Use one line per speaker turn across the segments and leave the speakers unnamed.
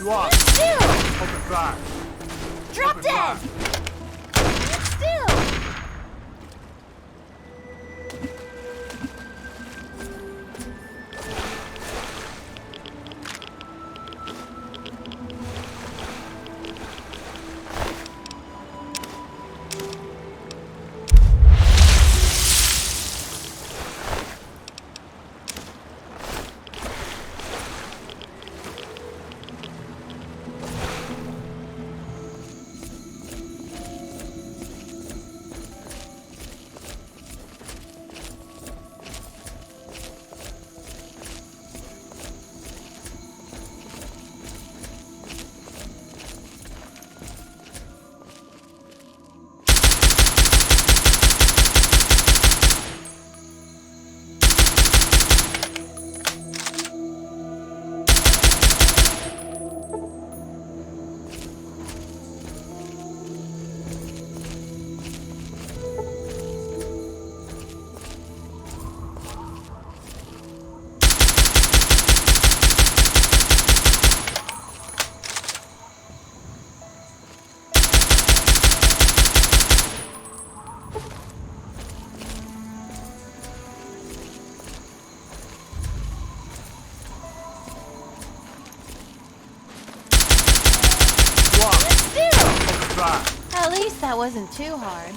You are.
Stand still!
Open fire.
Drop dead! Stand still! At least that wasn't too hard.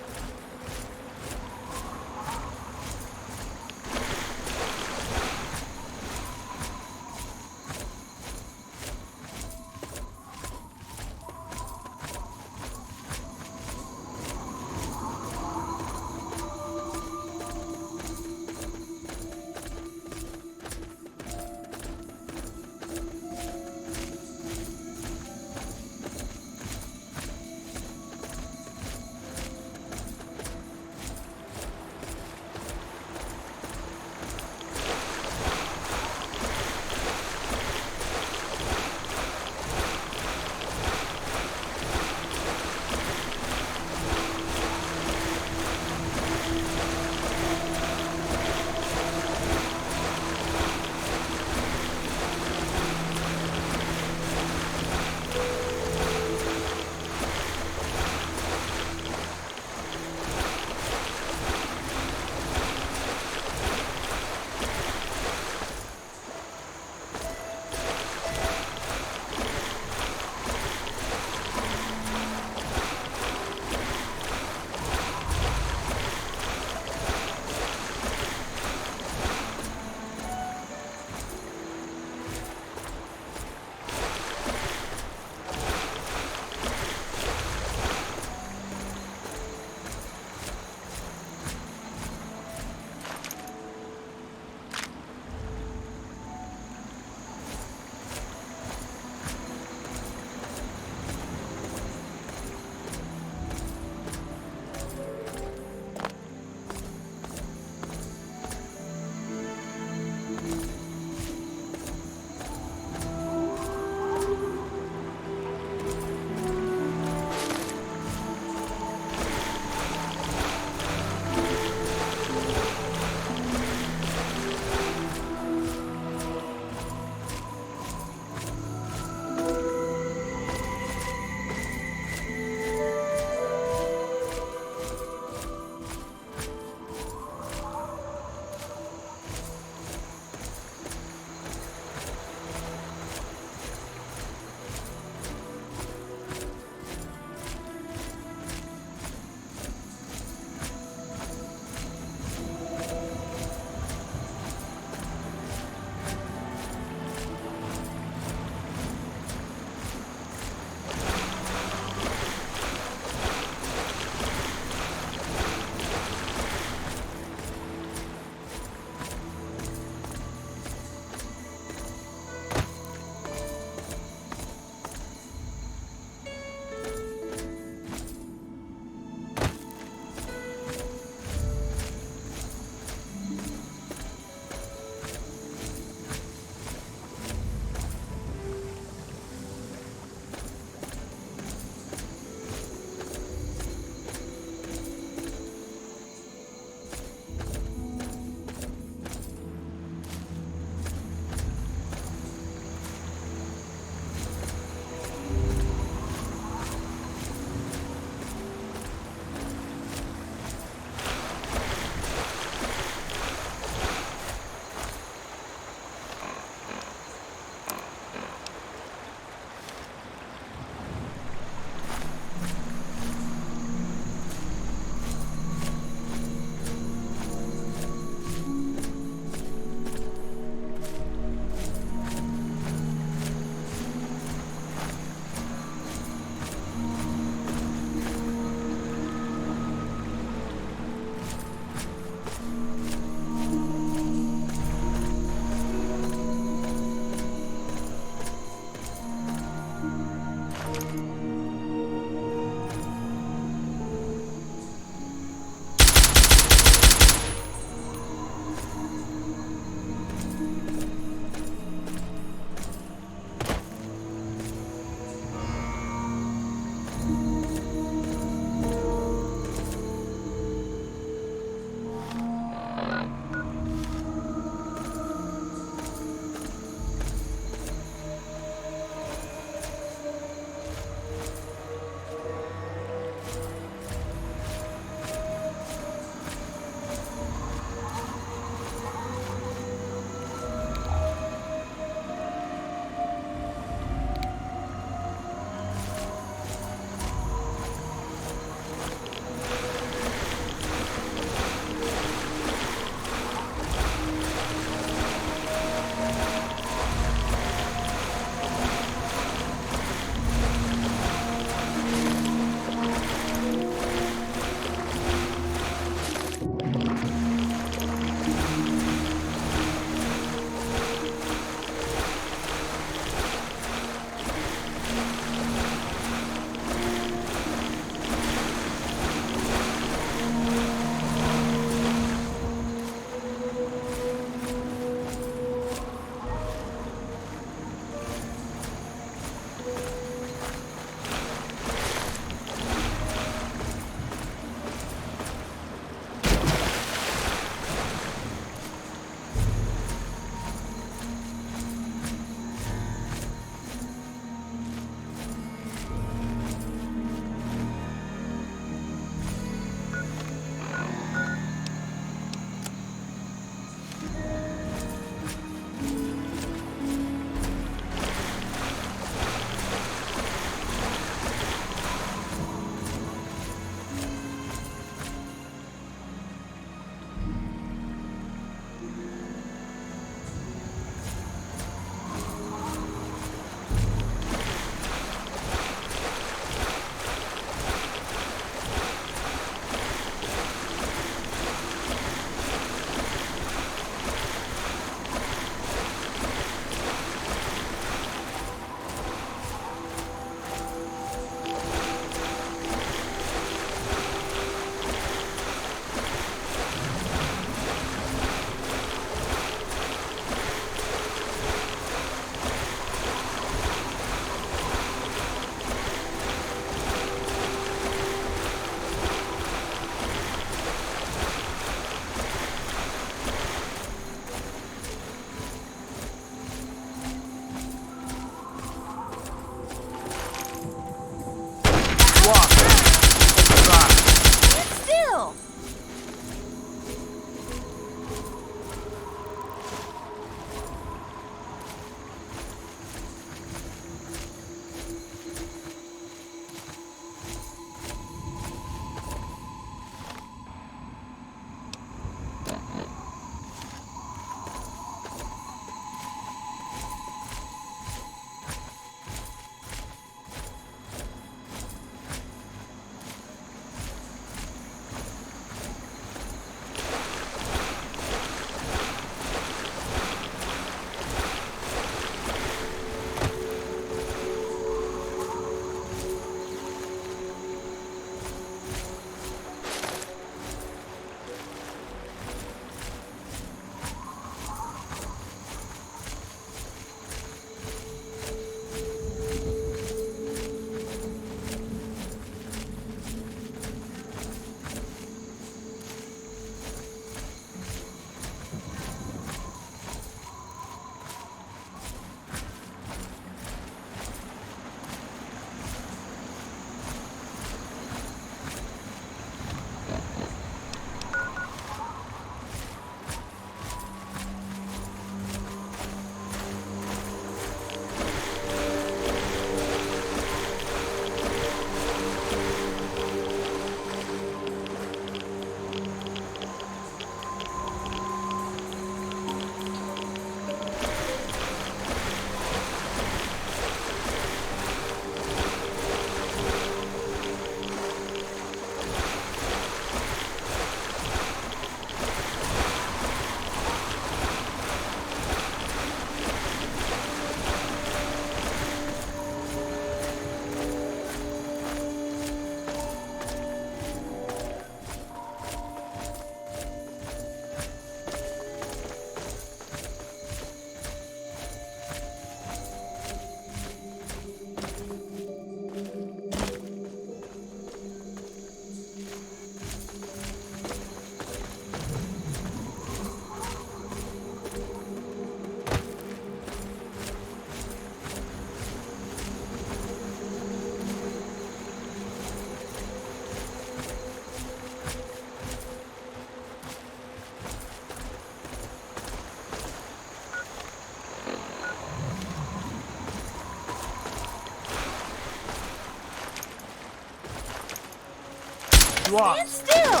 Stand still!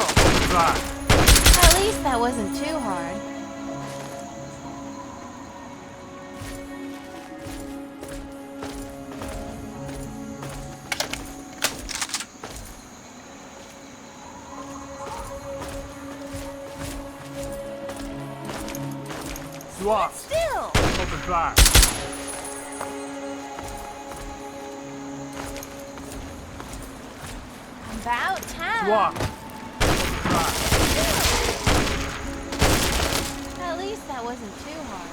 At least that wasn't too hard.
Stand
still!
Open fire.
About time. At least that wasn't too hard.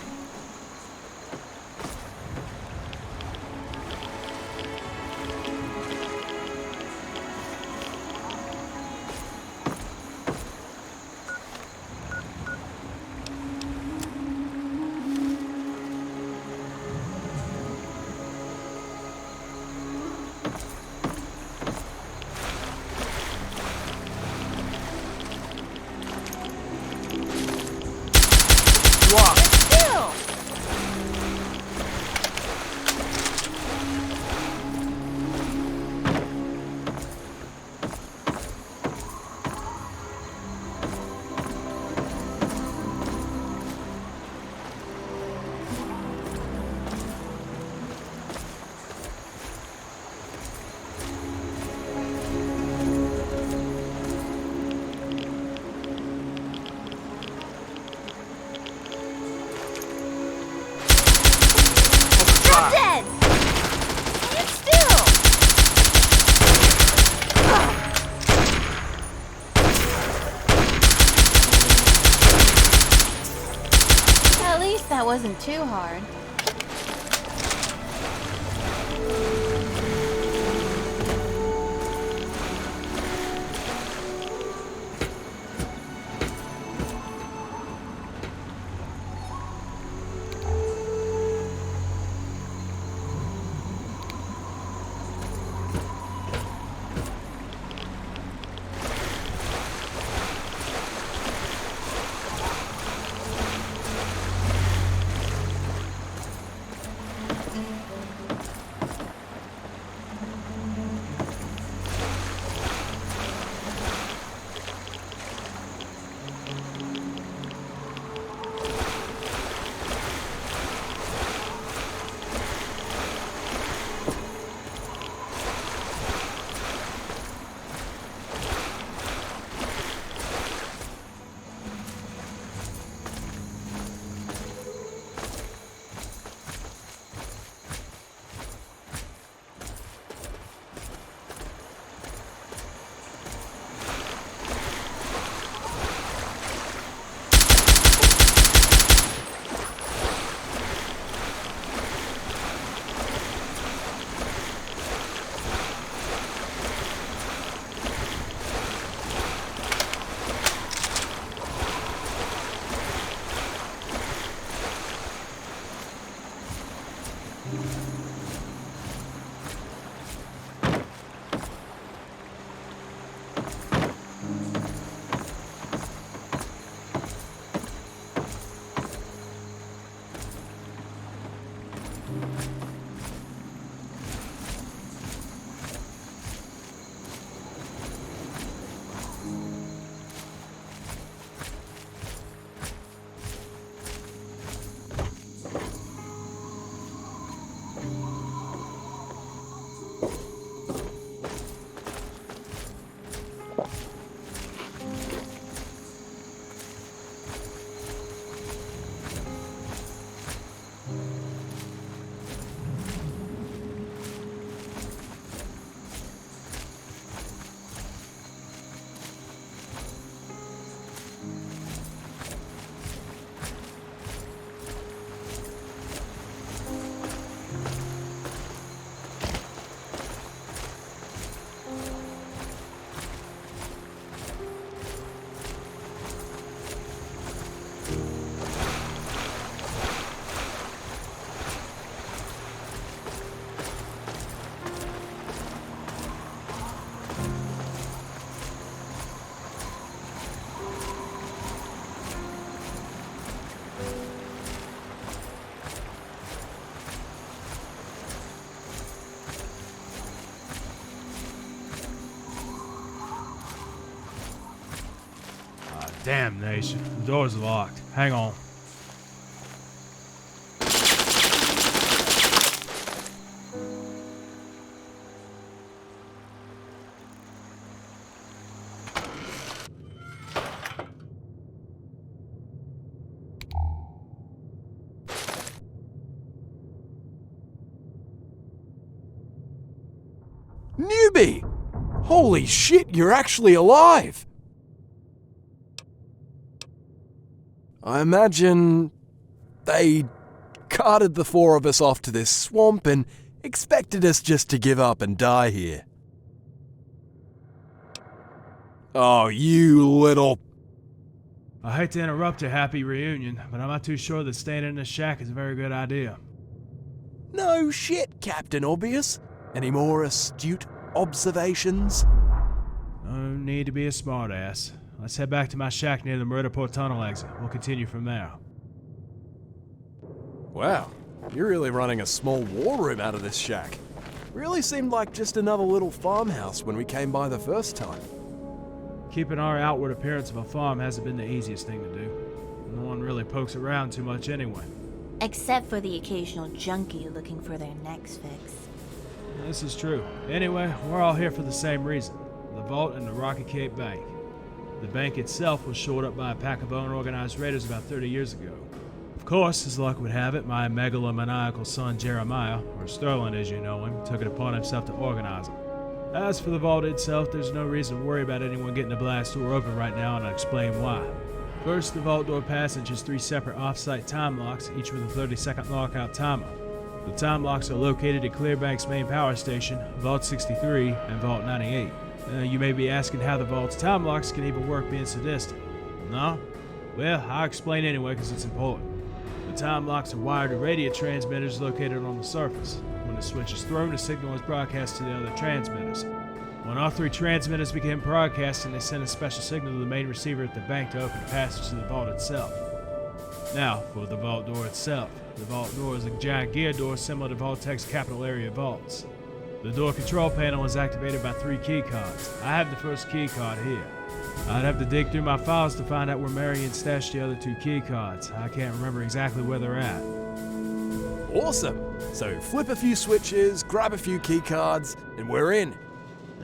Still! Dead! Stand still! At least that wasn't too hard.
Damn nation, the door's locked. Hang on.
Newbie! Holy shit, you're actually alive! I imagine they carted the four of us off to this swamp and expected us just to give up and die here. Oh, you little...
I hate to interrupt your happy reunion, but I'm not too sure that staying in this shack is a very good idea.
No shit, Captain Obvious. Any more astute observations?
No need to be a smartass. Let's head back to my shack near the Meridipot tunnel exit. We'll continue from there.
Wow, you're really running a small war room out of this shack. Really seemed like just another little farmhouse when we came by the first time.
Keeping our outward appearance of a farm hasn't been the easiest thing to do. No one really pokes around too much anyway.
Except for the occasional junkie looking for their next fix.
This is true. Anyway, we're all here for the same reason. The vault and the Rocky Cape Bank. The bank itself was shored up by a pack of unorganized raiders about 30 years ago. Of course, as luck would have it, my megalomaniacal son Jeremiah, or Sterling as you know him, took it upon himself to organize it. As for the vault itself, there's no reason to worry about anyone getting the blast door open right now, and I'll explain why. First, the vault door passage has 3 separate off-site time locks, each with a 30-second lockout timer. The time locks are located at Clearbank's main power station, Vault 63, and Vault 98. You may be asking how the vault's time locks can even work being so distant. No? Well, I'll explain anyway because it's important. The time locks are wired to radio transmitters located on the surface. When the switch is thrown, the signal is broadcast to the other transmitters. When all 3 transmitters begin broadcasting, they send a special signal to the main receiver at the bank to open the passage to the vault itself. Now, for the vault door itself. The vault door is a giant gear door similar to Vault-Tech's capital area vaults. The door control panel is activated by 3 keycards. I have the first keycard here. I'd have to dig through my files to find out where Marion stashed the other 2 keycards. I can't remember exactly where they're at.
Awesome! So flip a few switches, grab a few keycards, and we're in.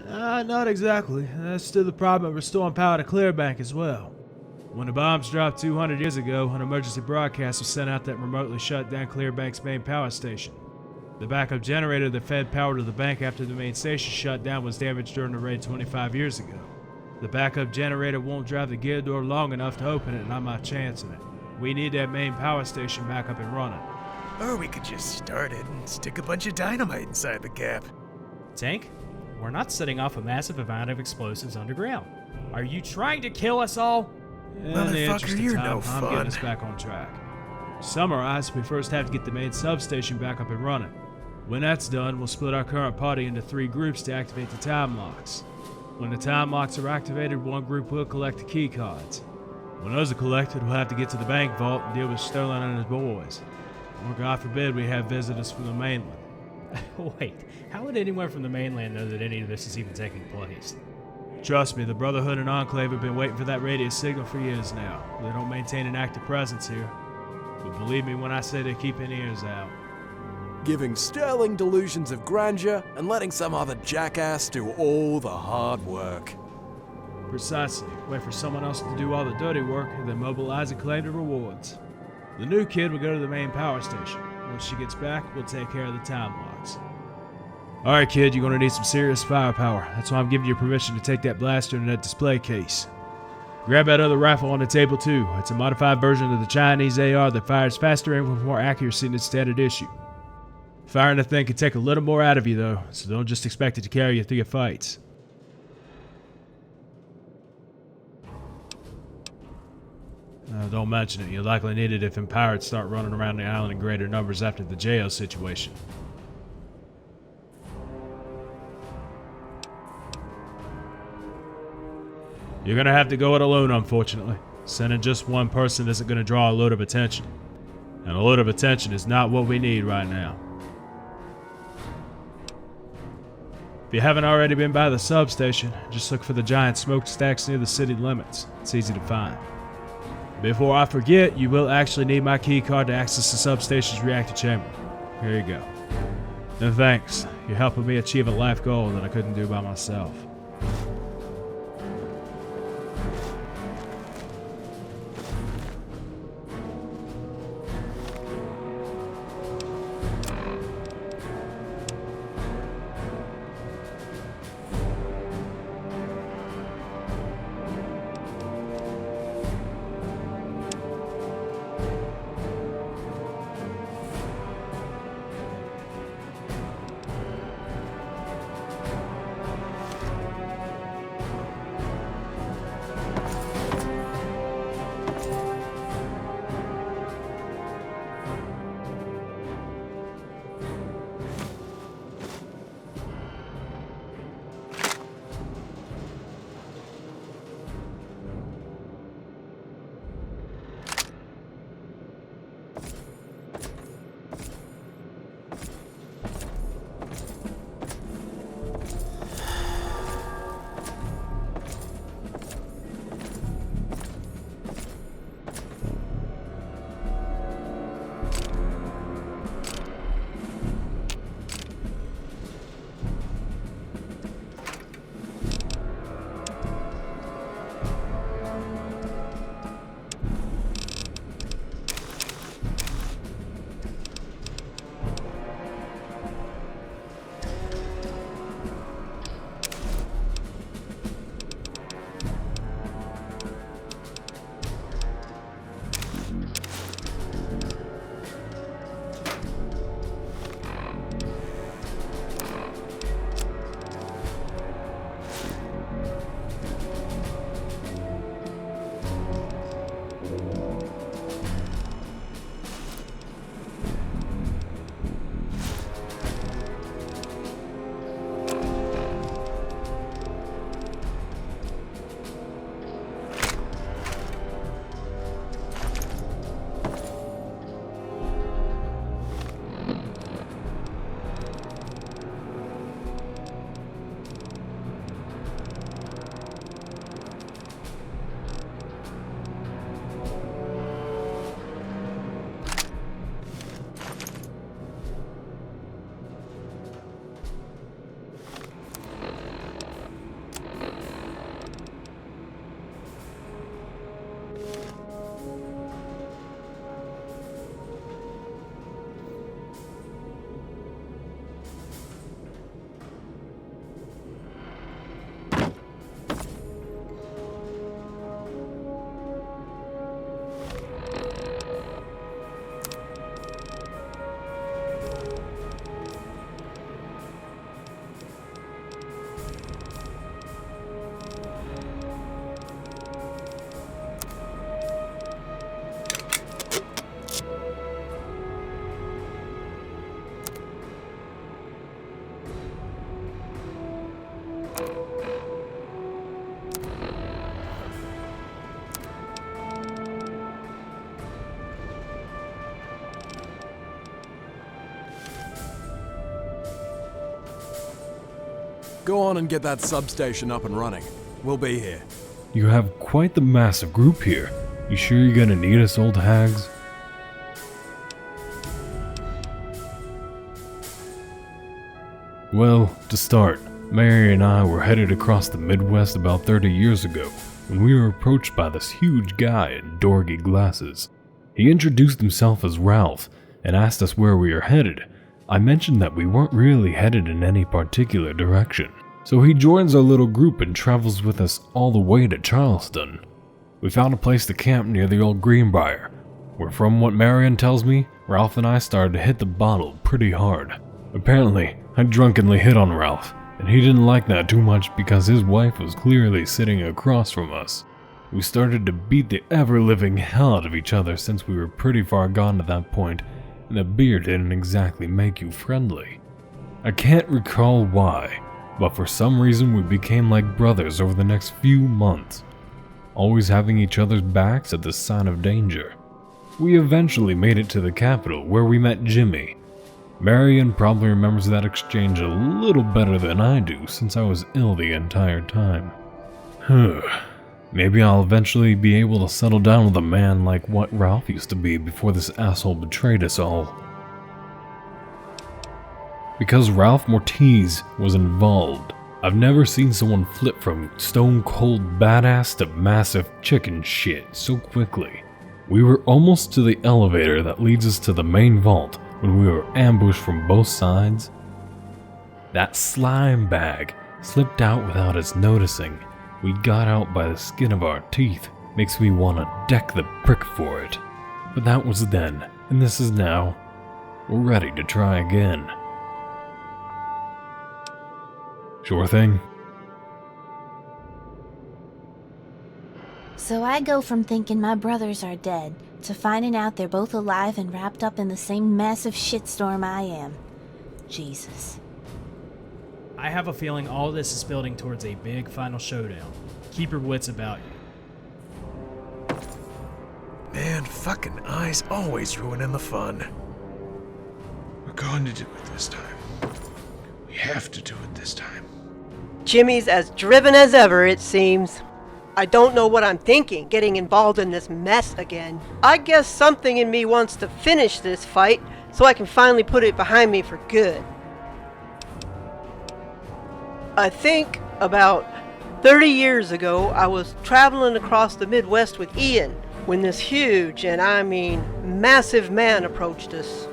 Not exactly. That's still the problem of restoring power to Clearbank as well. When the bombs dropped 200 years ago, an emergency broadcast was sent out that remotely shut down Clearbank's main power station. The backup generator that fed power to the bank after the main station shut down was damaged during the raid 25 years ago. The backup generator won't drive the gear door long enough to open it, and I'm not chancing it. We need that main power station back up and running.
Or we could just start it and stick a bunch of dynamite inside the gap.
Tank, we're not setting off a massive amount of explosives underground. Are you trying to kill us all?
In the interest
Motherfucker,
of
you're
time,
no
I'm
fun.
getting us back on track. To summarize, we first have to get the main substation back up and running. When that's done, we'll split our current party into 3 groups to activate the time locks. When the time locks are activated, one group will collect the key cards. When those are collected, we'll have to get to the bank vault and deal with Sterling and his boys. Or God forbid we have visitors from the mainland.
Wait, how would anyone from the mainland know that any of this is even taking place?
Trust me, the Brotherhood and Enclave have been waiting for that radio signal for years now. They don't maintain an active presence here. But believe me when I say they're keeping ears out.
Giving Sterling delusions of grandeur and letting some other jackass do all the hard work.
Precisely. Wait for someone else to do all the dirty work and then mobilize and claim the rewards. The new kid will go to the main power station. Once she gets back, we'll take care of the time locks. Alright kid, you're gonna need some serious firepower. That's why I'm giving you permission to take that blaster in that display case. Grab that other rifle on the table too. It's a modified version of the Chinese AR that fires faster and with more accuracy than its standard issue. Firing the thing can take a little more out of you though, so don't just expect it to carry you through your fights. Don't mention it. You'll likely need it if pirates start running around the island in greater numbers after the jail situation. You're gonna have to go it alone, unfortunately. Sending just one person isn't gonna draw a lot of attention. And a lot of attention is not what we need right now. If you haven't already been by the substation, just look for the giant smokestacks near the city limits. It's easy to find. Before I forget, you will actually need my keycard to access the substation's reactor chamber. Here you go. And thanks. You're helping me achieve a life goal that I couldn't do by myself.
Go on and get that substation up and running. We'll be here.
You have quite the massive group here. You sure you're gonna need us, old hags? Well, to start, Mary and I were headed across the Midwest about 30 years ago when we were approached by this huge guy in dorky glasses. He introduced himself as Ralph and asked us where we were headed. I mentioned that we weren't really headed in any particular direction, so he joins our little group and travels with us all the way to Charleston. We found a place to camp near the old Greenbrier, where from what Marion tells me, Ralph and I started to hit the bottle pretty hard. Apparently, I drunkenly hit on Ralph, and he didn't like that too much because his wife was clearly sitting across from us. We started to beat the ever-living hell out of each other since we were pretty far gone at that point, and the beer didn't exactly make you friendly. I can't recall why, but for some reason we became like brothers over the next few months, always having each other's backs at the sign of danger. We eventually made it to the capital where we met Jimmy. Marion probably remembers that exchange a little better than I do since I was ill the entire time. Maybe I'll eventually be able to settle down with a man like what Ralph used to be before this asshole betrayed us all. Because Ralph Mortiz was involved, I've never seen someone flip from stone cold badass to massive chicken shit so quickly. We were almost to the elevator that leads us to the main vault when we were ambushed from both sides. That slime bag slipped out without us noticing. We got out by the skin of our teeth. Makes me want to deck the brick for it. But that was then, and this is now. We're ready to try again. Sure thing.
So I go from thinking my brothers are dead to finding out they're both alive and wrapped up in the same massive shitstorm I am. Jesus.
I have a feeling all this is building towards a big final showdown. Keep your wits about you.
Man, fucking eyes always ruining the fun.
We're going to do it this time. We have to do it this time.
Jimmy's as driven as ever, it seems. I don't know what I'm thinking, getting involved in this mess again. I guess something in me wants to finish this fight so I can finally put it behind me for good. I think about 30 years ago, I was traveling across the Midwest with Ian when this huge, and I mean massive man approached us.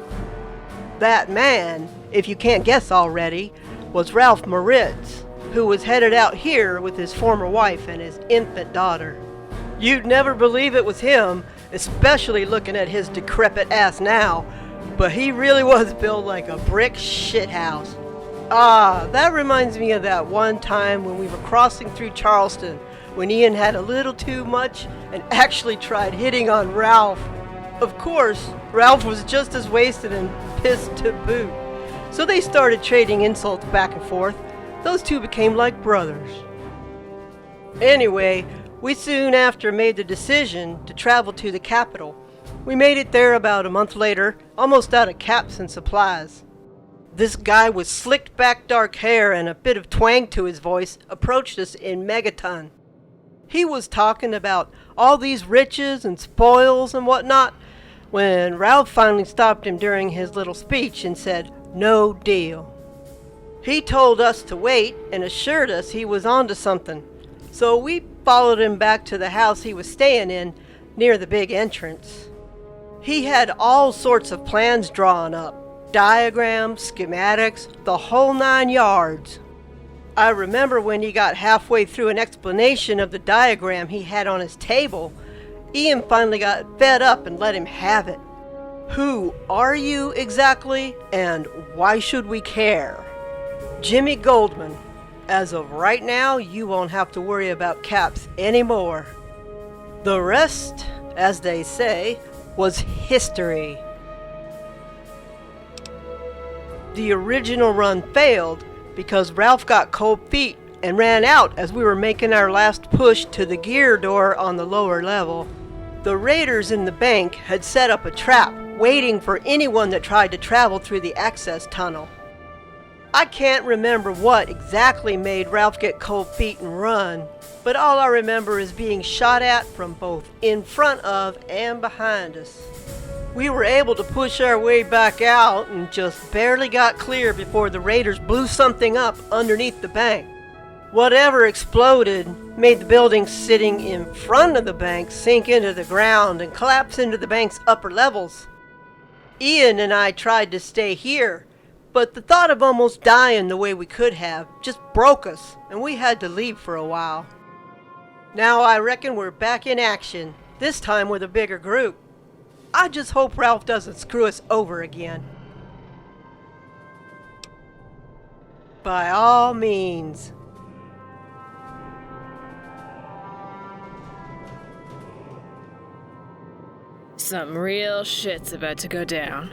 That man, if you can't guess already, was Ralph Moritz, who was headed out here with his former wife and his infant daughter. You'd never believe it was him, especially looking at his decrepit ass now, but he really was built like a brick shithouse. Ah, that reminds me of that one time when we were crossing through Charleston, when Ian had a little too much and actually tried hitting on Ralph. Of course, Ralph was just as wasted and pissed to boot. So they started trading insults back and forth. Those two became like brothers. Anyway, we soon after made the decision to travel to the capital. We made it there about a month later, almost out of caps and supplies. This guy with slicked back dark hair and a bit of twang to his voice approached us in megaton. He was talking about all these riches and spoils and whatnot, when Ralph finally stopped him during his little speech and said, "No deal." He told us to wait and assured us he was onto something, so we followed him back to the house he was staying in near the big entrance. He had all sorts of plans drawn up. Diagrams, schematics, the whole 9 yards. I remember when he got halfway through an explanation of the diagram he had on his table, Ian finally got fed up and let him have it. Who are you exactly, and why should we care? Jimmy Goldman. As of right now, you won't have to worry about caps anymore. The rest, as they say, was history. The original run failed because Ralph got cold feet and ran out as we were making our last push to the gear door on the lower level. The raiders in the bank had set up a trap waiting for anyone that tried to travel through the access tunnel. I can't remember what exactly made Ralph get cold feet and run, but all I remember is being shot at from both in front of and behind us. We were able to push our way back out and just barely got clear before the raiders blew something up underneath the bank. Whatever exploded made the building sitting in front of the bank sink into the ground and collapse into the bank's upper levels. Ian and I tried to stay here, but the thought of almost dying the way we could have just broke us, and we had to leave for a while. Now I reckon we're back in action, this time with a bigger group. I just hope Ralph doesn't screw us over again. By all means.
Some real shit's about to go down.